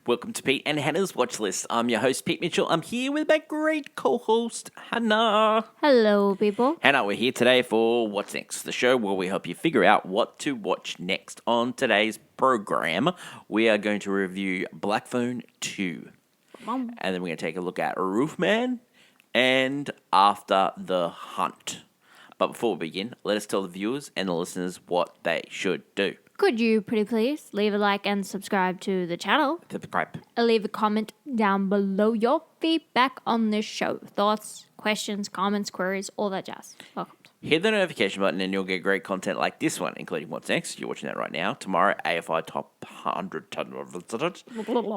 Welcome to Pete and Hannah's Watch List. I'm your host, Pete Mitchell. I'm here with my great co-host, Hannah. Hello, people. Hannah, we're here today for What's Next, the show where we help you figure out what to watch next. On today's program, we are going to review Black Phone 2. And then we're going to take a look at Roofman and After the Hunt. But before we begin, let us tell the viewers and the listeners what they should do. Could you, pretty please, leave a like and subscribe to the channel? Subscribe. Leave a comment down below your feedback on this show. Thoughts, questions, comments, queries, all that jazz. Welcome. Hit the notification button and you'll get great content like this one, including What's Next. You're watching that right now. Tomorrow, AFI Top 100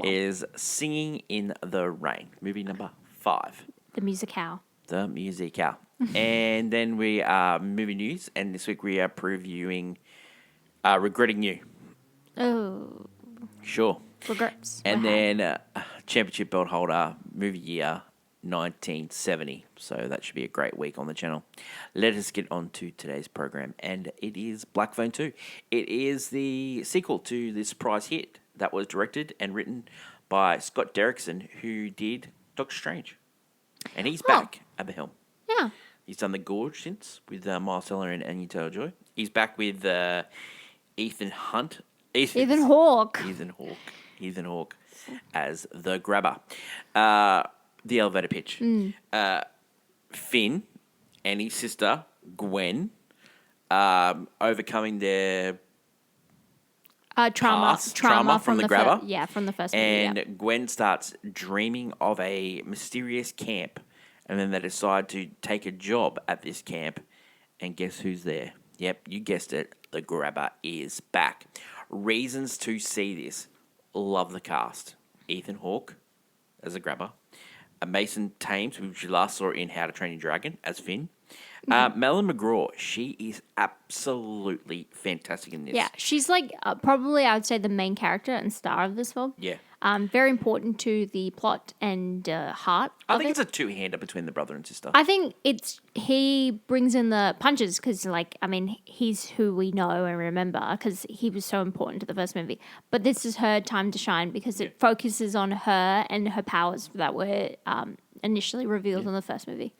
is Singing in the Rain, movie number 5. The musicale. The musicale. And then we are movie news, and this week we are previewing Regretting You. Oh. Sure. Regrets. And then Championship Belt Holder, movie year 1970. So that should be a great week on the channel. Let us get on to today's program, and it is Black Phone 2. It is the sequel to the surprise hit that was directed and written by Scott Derrickson, who did Doctor Strange. And he's back at the helm. Yeah. He's done The Gorge since with Miles Teller and Anya Taylor-Joy. He's back with Ethan Hawke as the grabber. The elevator pitch. Finn and his sister Gwen overcoming their Trauma from the grabber. From the first movie. And Gwen starts dreaming of a mysterious camp, and then they decide to take a job at this camp, and guess who's there? Yep, you guessed it. The grabber is back. Reasons to see this. Love the cast. Ethan Hawke as a grabber. Mason Thames, which you last saw in How to Train Your Dragon, as Finn. Melanie McGraw, she is absolutely fantastic in this. Yeah, she's like probably, I would say, the main character and star of this film. Yeah. Very important to the plot and heart. I think it's a two-hander between the brother and sister. I think he brings in the punches because, he's who we know and remember because he was so important to the first movie. But this is her time to shine because it focuses on her and her powers that were initially revealed in the first movie.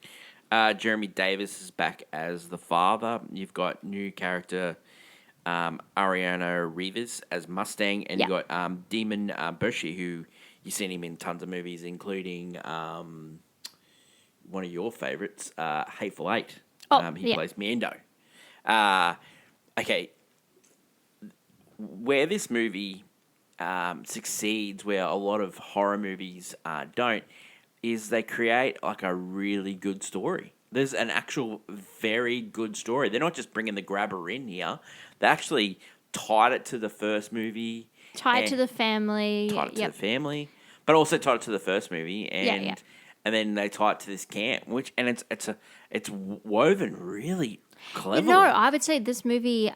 Jeremy Davis is back as the father. You've got new character Ariana Rivas as Mustang, and you've got Demon Bershi, who you've seen him in tons of movies, including one of your favorites, Hateful Eight. He plays Mando. Okay, where this movie succeeds, where a lot of horror movies don't, is they create like a really good story. There's an actual very good story. They're not just bringing the grabber in here. They actually tied it to the first movie. Tied it to the family. But also tied it to the first movie. And then they tie it to this camp, it's woven really cleverly. No, I would say this movie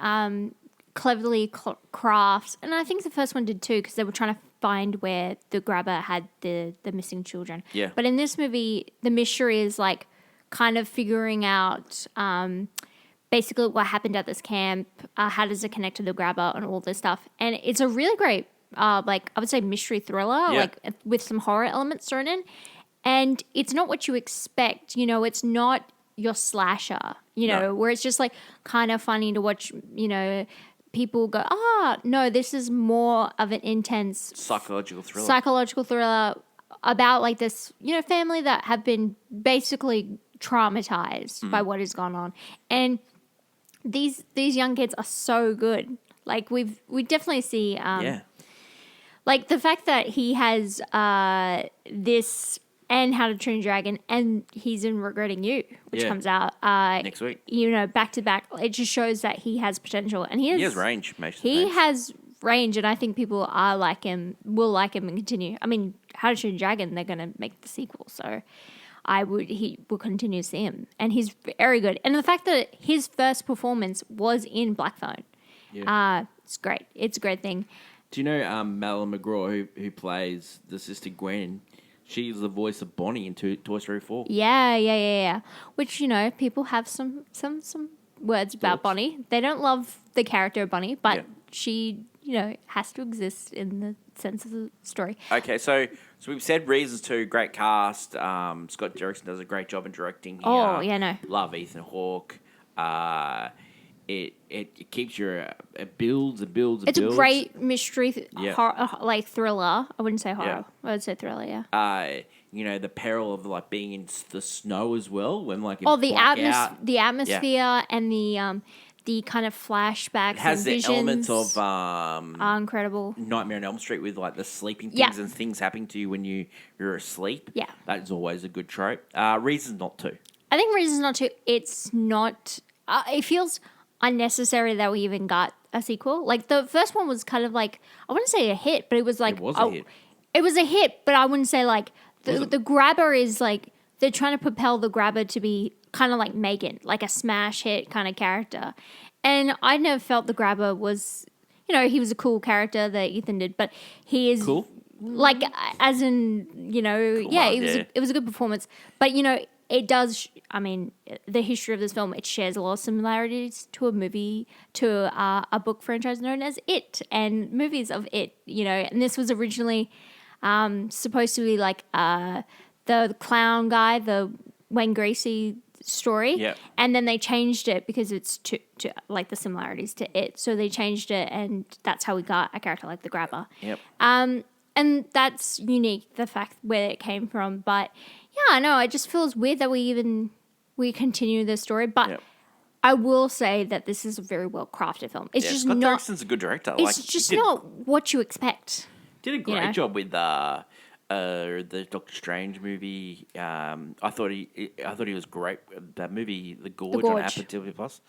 cleverly crafts, and I think the first one did too, because they were trying to find where the grabber had the missing children. Yeah. But in this movie, the mystery is like kind of figuring out basically what happened at this camp, how does it connect to the grabber and all this stuff. And it's a really great, I would say mystery thriller, with some horror elements thrown in. And it's not what you expect, it's not your slasher, where it's just like kind of funny to watch, people go, no, this is more of an intense psychological thriller about like this, family that have been basically traumatized by what has gone on. And these young kids are so good. Like we definitely see, like the fact that he has this and How to Train Your Dragon, and he's in Regretting You, which comes out next week. Back to back. It just shows that he has potential, and he has range. He has range, and I think people will like him and continue. I mean, How to Train Your Dragon, they're going to make the sequel, so he will continue to see him, and he's very good. And the fact that his first performance was in Black Phone, it's great. It's a great thing. Do you know Melanie McGraw, who plays the sister Gwen? She's the voice of Bonnie in Toy Story 4. Yeah. Which, people have some words about Bonnie. They don't love the character of Bonnie, but she, has to exist in the sense of the story. Okay, so we've said reasons to great cast. Scott Derrickson does a great job in directing here. Oh, yeah, no. Love Ethan Hawke. It keeps your it builds and builds and It's builds. a great mystery, Yeah. horror, thriller. I wouldn't say horror. Yeah. I would say thriller. Yeah. The peril of being in the snow as well when it's Oh, the black out. the atmosphere and the kind of flashbacks. It has and the visions elements of are incredible. Nightmare on Elm Street with the sleeping things Yeah. and things happening to you when you're asleep. Yeah. That is always a good trope. Reasons not to. I think reasons not to. It's not. It feels unnecessary that we even got a sequel. Like the first one was kind of I wouldn't say a hit, but it was It was a hit. It was a hit, but I wouldn't say the grabber is they're trying to propel the grabber to be kind of like Megan, like a smash hit kind of character. And I never felt the grabber was, he was a cool character that Ethan did, but he is Cool. as in, yeah, it was a good performance. But it does. I mean, the history of this film, it shares a lot of similarities to a movie, to a book franchise known as It, and movies of It. And this was originally supposed to be the clown guy, the Wayne Gracie story. Yep. And then they changed it because it's to the similarities to It. So they changed it, and that's how we got a character like the grabber. Yep. And that's unique, the fact where it came from. But yeah, no, it just feels weird that we continue this story. But Yep. I will say that this is a very well crafted film. It's just Scott not. Derrickson's a good director. It's just not what you expect. Did a great job with the Doctor Strange movie. I thought he was great. That movie, The Gorge, on Apple TV Plus.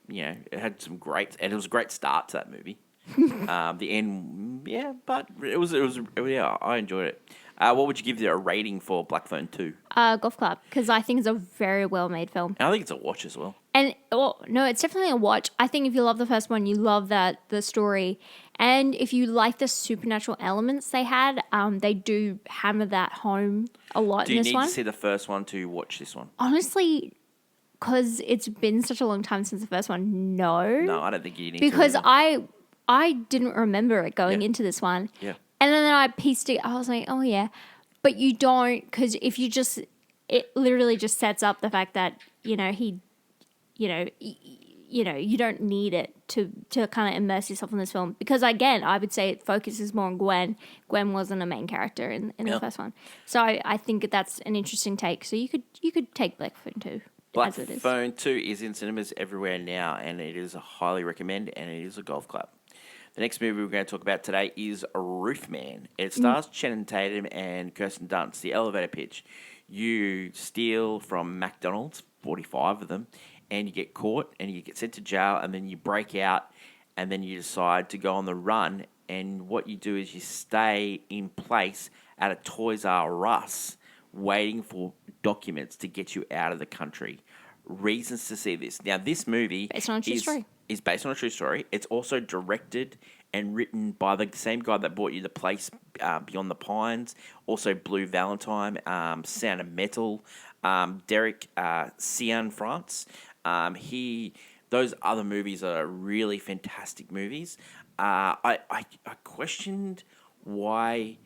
It had some great, and it was a great start to that movie. The end, but it was I enjoyed it. What would you give it a rating for Black Phone 2? Golf Club, because I think it's a very well made film. And I think it's a watch as well. And no, it's definitely a watch. I think if you love the first one, you love the story, and if you like the supernatural elements they had, they do hammer that home a lot Do in you this need one. to see the first one to watch this one? Honestly, because it's been such a long time since the first one. No, I don't think you need because to. I didn't remember it going into this one. Yeah. And then I pieced it. I was like, oh yeah, but you don't, because if you just, it literally just sets up the fact that you don't need it to kind of immerse yourself in this film, because again, I would say it focuses more on Gwen. Gwen wasn't a main character in the first one, so I think that's an interesting take. So you could take Black Phone 2. Black as it is. Phone 2 is in cinemas everywhere now, and it is a highly recommend, and it is a golf club. The next movie we're going to talk about today is Roofman. It stars Channing Tatum and Kirsten Dunst. The elevator pitch: you steal from McDonald's, 45 of them, and you get caught, and you get sent to jail, and then you break out, and then you decide to go on the run. And what you do is you stay in place at a Toys R Us, waiting for documents to get you out of the country. Reasons to see this. Now, this movie Based on a true story. is based on a true story. It's also directed and written by the same guy that brought you The Place Beyond the Pines, also Blue Valentine, Sound of Metal, Derek Cianfrance. Those other movies are really fantastic movies. I questioned why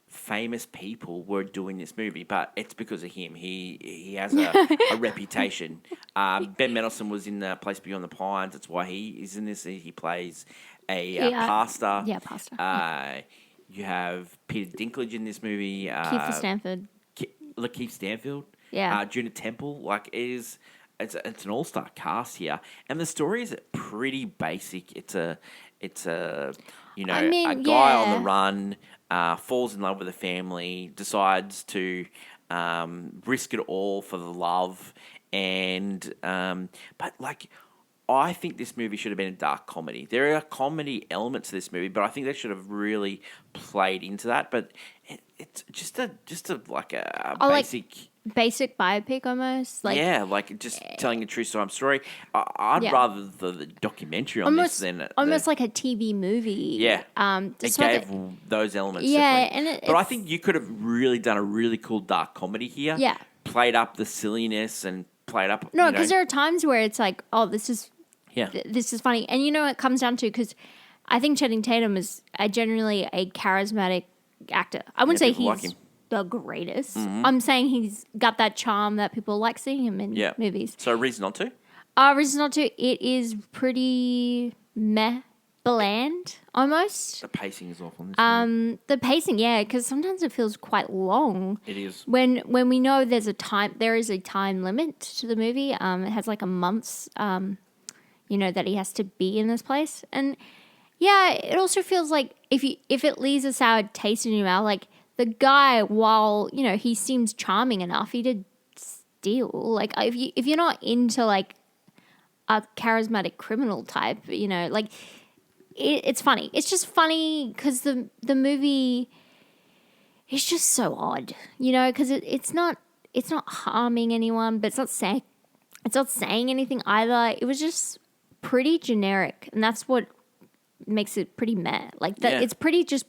famous people were doing this movie, but it's because of him. He has a reputation. Ben Mendelsohn was in The Place Beyond the Pines. That's why he is in this. He plays a pastor. Yeah, pastor. You have Peter Dinklage in this movie. Keith Stanford. Lakeith Stanfield. Yeah. Juna Temple. It's an all-star cast here, and the story is pretty basic. It's a a guy on the run, falls in love with a family, decides to risk it all for the love, and I think this movie should have been a dark comedy. There are comedy elements to this movie, but I think they should have really played into that. But it's just a basic. Basic biopic almost. Just telling a true story. I'd rather the documentary on this than almost like a TV movie. Yeah, it gave those elements. Yeah, definitely. But I think you could have really done a really cool dark comedy here. Yeah, played up the silliness and played up. No, because there are times where it's like, oh, this is funny, and it comes down to because I think Channing Tatum is generally a charismatic actor. I wouldn't say people like he's him. the greatest. I'm saying he's got that charm that people like seeing him in Yeah. movies. So reason not to? Reason not to, it is pretty bland, almost. The pacing is off on this movie. The pacing, yeah, because sometimes it feels quite long. It is. When we know there is a time limit to the movie. It has like a month's, that he has to be in this place, and yeah, it also feels like if it leaves a sour taste in your mouth, like the guy, while he seems charming enough, he did steal. Like if you're not into like a charismatic criminal type, like. It's funny. It's just funny because the movie is just so odd, because it's not harming anyone, but it's not saying anything either. It was just pretty generic, and that's what makes it pretty meh. Like that, Yeah. it's pretty just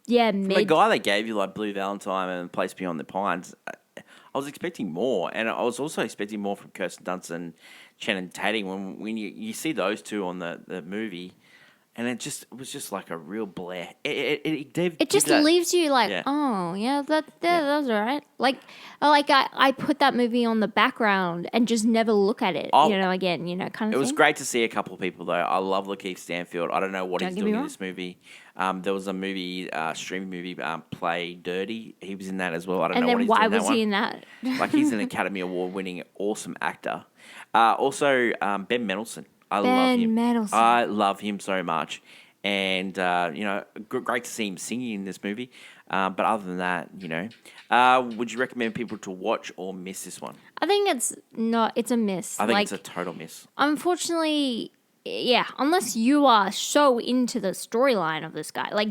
mid. The guy that gave you like Blue Valentine and Place Beyond the Pines, I was expecting more, and I was also expecting more from Kirsten Dunst and Channing Tatum when you see those two on the movie. And it was just like a real blare. It just leaves you like, Yeah. oh yeah, that's all right. Like I put that movie on the background and just never look at it. Again, kind of. It was thing. great to see a couple of people though. I love Lakeith Stanfield. I don't know what he's Don't get me doing in wrong. this movie. There was a movie, streaming movie, Play Dirty. He was in that as well. I don't And know what then he's why doing in was that he one. in that? Like he's an Academy Award winning awesome actor. Also, Ben Mendelsohn. I love him. Mendelsohn. I love him so much. And, great to see him singing in this movie. But other than that, would you recommend people to watch or miss this one? I think it's a miss. I think it's a total miss. Unfortunately, yeah, unless you are so into the storyline of this guy, like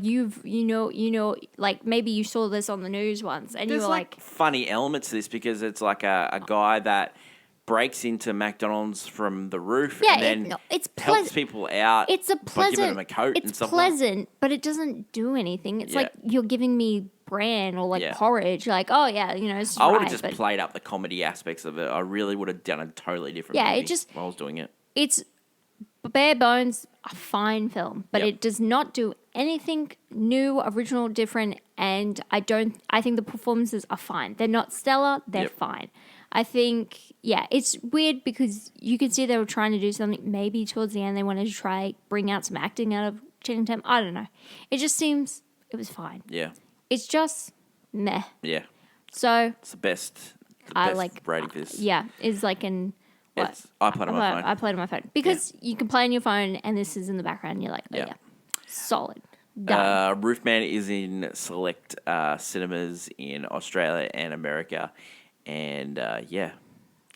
like maybe you saw this on the news once and There's you were like, funny elements to this because it's like a guy that breaks into McDonald's from the roof Yeah, and then it's helps people out it's a by pleasant, giving them a coat and it's stuff like that. pleasant, but it doesn't do anything. It's Yeah. like you're giving me bran or like Yeah. porridge, like, oh yeah, it's I would right, have just but played up the comedy aspects of it. I really would have done a totally different Yeah, it movie just- while I was doing it. it's bare bones, a fine film, but Yep. it does not do anything new, original, different, and I think the performances are fine. They're not stellar, they're Yep. fine. I think, it's weird because you could see they were trying to do something. Maybe towards the end they wanted to try bring out some acting out of Channing Tatum. I don't know. It just seems it was fine. Yeah. It's just meh. Yeah. So It's the best I like rating for this. is like an what? I played on my phone. I played on my phone because you can play on your phone and this is in the background. And you're like, oh Yeah. yeah, solid, done. Roofman is in select cinemas in Australia and America. And, Yeah,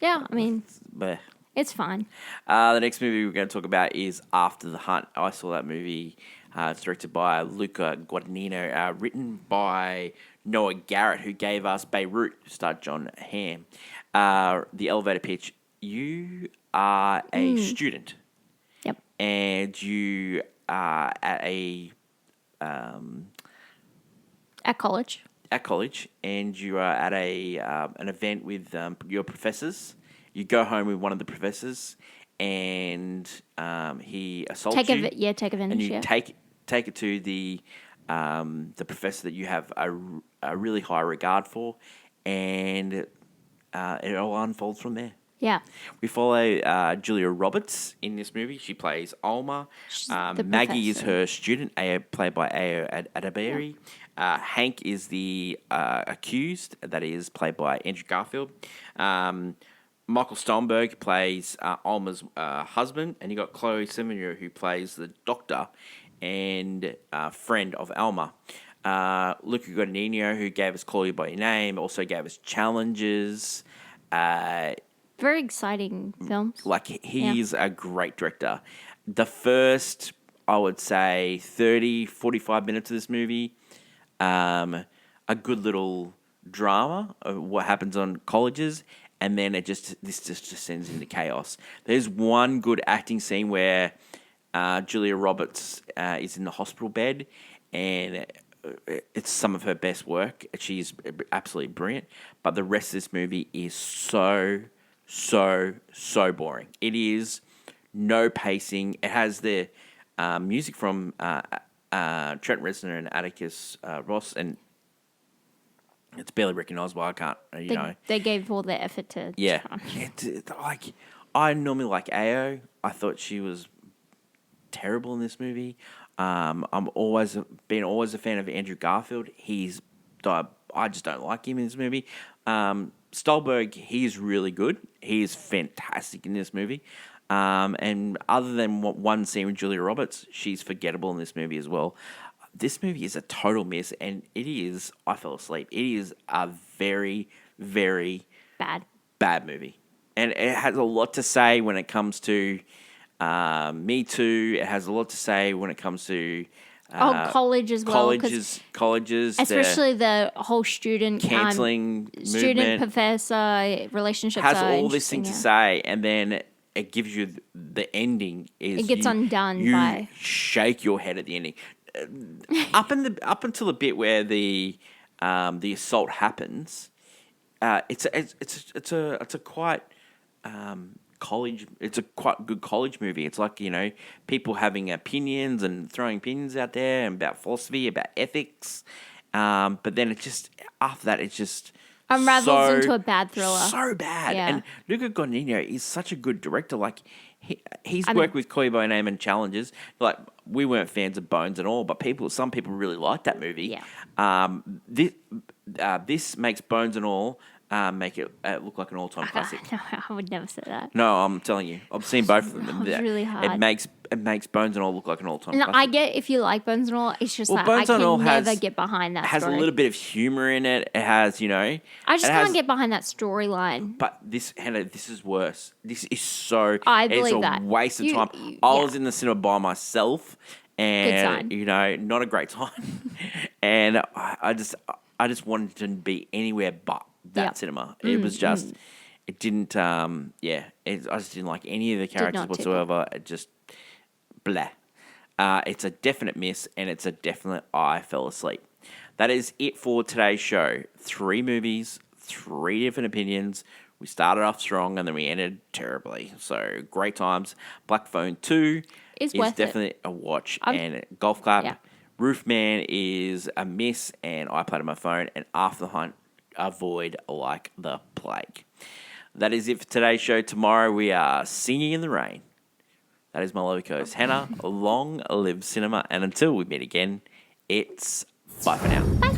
I mean, bleh. it's fine. The next movie we're going to talk about is After the Hunt. I saw that movie. It's directed by Luca Guadagnino, written by Noah Garrett, who gave us Beirut, starred John Hamm. The elevator pitch: you are a student, Yep. and you are at At college. college, and you are at an event with your professors. You go home with one of the professors, and he assaults you. Take advantage. And you Yeah. take it to the professor that you have a really high regard for, and it all unfolds from there. Yeah. We follow Julia Roberts in this movie. She plays Alma. She's the Maggie is professor. her student, played by Ayo Adaberry. Hank is the accused, that is played by Andrew Garfield. Michael Stolberg plays Alma's husband, and you got Chloe Sevigny who plays the doctor and friend of Alma. Luca Guadagnino, who gave us Call You By Your Name, also gave us Challenges. Very exciting films. Like, he's a great director. The first, I would say, 30, 45 minutes of this movie, a good little drama of what happens on colleges, and then this just descends into chaos. There's one good acting scene where Julia Roberts is in the hospital bed, and it's some of her best work. She's absolutely brilliant, but the rest of this movie is so boring. It is no pacing. It has the music from Trent Reznor and Atticus Ross, and it's barely recognisable. I can't, They gave all their effort to. Yeah, like I normally like Ao. I thought she was terrible in this movie. I'm always a fan of Andrew Garfield. I just don't like him in this movie. Stolberg, he is really good. He is fantastic in this movie. And other than one scene with Julia Roberts, she's forgettable in this movie as well. This movie is a total miss, and I fell asleep. It is a very, very bad movie. And it has a lot to say when it comes to Me Too. It has a lot to say when it comes to college as well. Colleges. Especially the whole student cancelling student movement. Professor relationships Has all this thing to say, and then it gives you the ending. It gets undone you by shake your head at the ending. Up until the bit where the assault happens, it's a quite college. It's a quite good college movie. It's like people having opinions and throwing opinions out there about philosophy, about ethics. But then after that, it's just unravels into a bad thriller. So bad. Yeah. And Luca Guadagnino is such a good director. Like he's worked with Chloe By Name and Challenges. Like we weren't fans of Bones and all, but some people really liked that movie. Yeah. This makes Bones and All make it look like an all-time classic. No, I would never say that. No, I'm telling you, I've seen both of them. It's really hard. It makes Bones and All look like an all-time classic. I get if you like Bones and All, it's just that I can never get behind that. It has story. a little bit of humor in it. It has, I just can't get behind that storyline. But Hannah, this is worse. This is so. I believe it's a waste of time. I was in the cinema by myself, and not a great time. And I just wanted to be anywhere but that cinema. It was just. It didn't. I just didn't like any of the characters whatsoever. It just. Blah. It's a definite miss, and it's a definite I fell asleep. That is it for today's show. 3 movies, 3 different opinions. We started off strong, and then we ended terribly. So, great times. Black Phone 2 is definitely a watch. And Golf Clap. Roofman is a miss, and I played on my phone. And After the Hunt, avoid like the plague. That is it for today's show. Tomorrow, we are Singing in the Rain. That is my lovely co-host, Hannah. Long live cinema. And until we meet again, it's bye for now. Bye.